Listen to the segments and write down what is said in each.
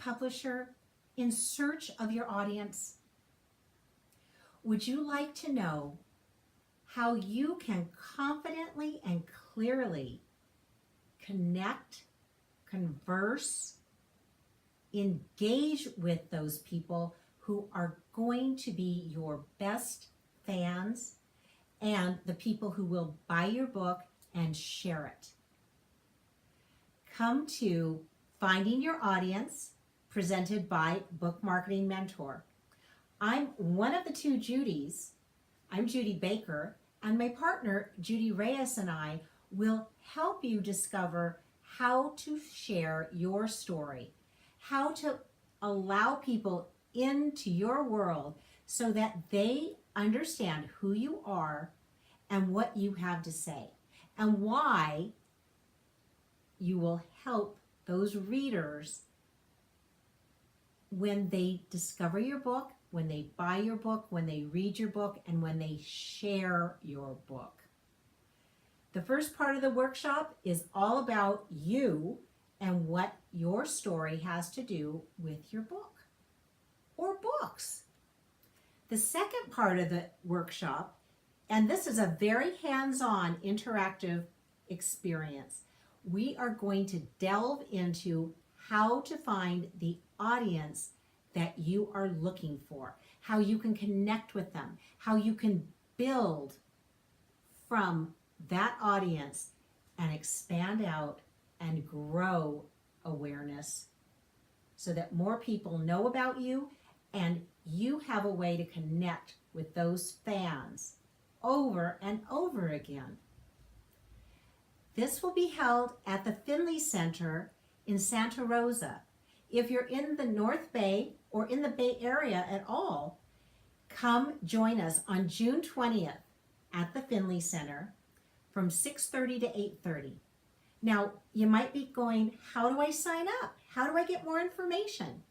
publisher in search of your audience? Would you like to know how you can confidently and clearly connect, converse, engage with those people who are going to be your best fans and the people who will buy your book and share it? Come to Finding Your Audience, presented by Book Marketing Mentor. I'm one of the two Judys. I'm Judy Baker, and my partner, Judy Reyes, and I will help you discover how to share your story, how to allow people into your world so that they understand who you are and what you have to say, and why you will help those readers when they discover your book, when they buy your book, when they read your book, and when they share your book. The first part of the workshop is all about you and what your story has to do with your book or books. The second part of the workshop, and this is a very hands-on interactive experience, we are going to delve into how to find the audience that you are looking for, how you can connect with them, how you can build from that audience and expand out and grow awareness so that more people know about you and you have a way to connect with those fans over and over again. This will be held at the Finley Center in Santa Rosa. If you're in the North Bay or in the Bay Area at all, come join us on June 20th at the Finley Center from 6:30 to 8:30. Now, you might be going, how do I sign up? How do I get more information?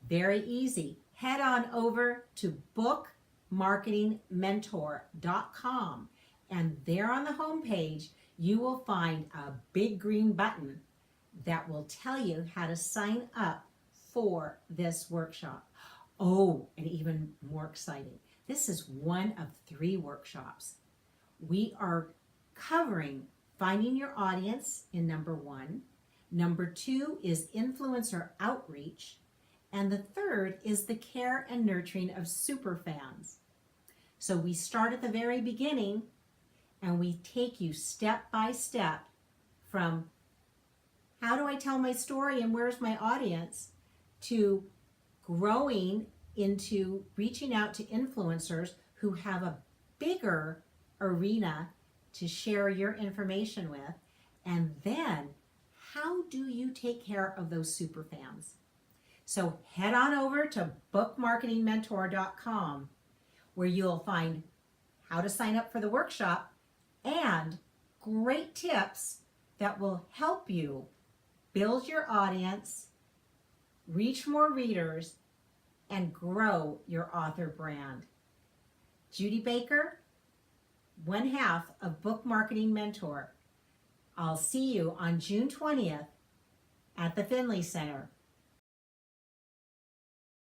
Very easy. Head on over to bookmarketingmentor.com, and there on the homepage, you will find a big green button that will tell you how to sign up for this workshop. Oh, and even more exciting, this is one of 3 workshops. We are covering finding your audience in number 1. Number 2 is influencer outreach. And the third is the care and nurturing of superfans. So we start at the very beginning and we take you step by step from how do I tell my story and where's my audience to growing into reaching out to influencers who have a bigger arena to share your information with. And then how do you take care of those superfans? So head on over to bookmarketingmentor.com where you'll find how to sign up for the workshop and great tips that will help you build your audience, reach more readers, and grow your author brand. Judy Baker, one half of Book Marketing Mentor. I'll see you on June 20th at the Finley Center.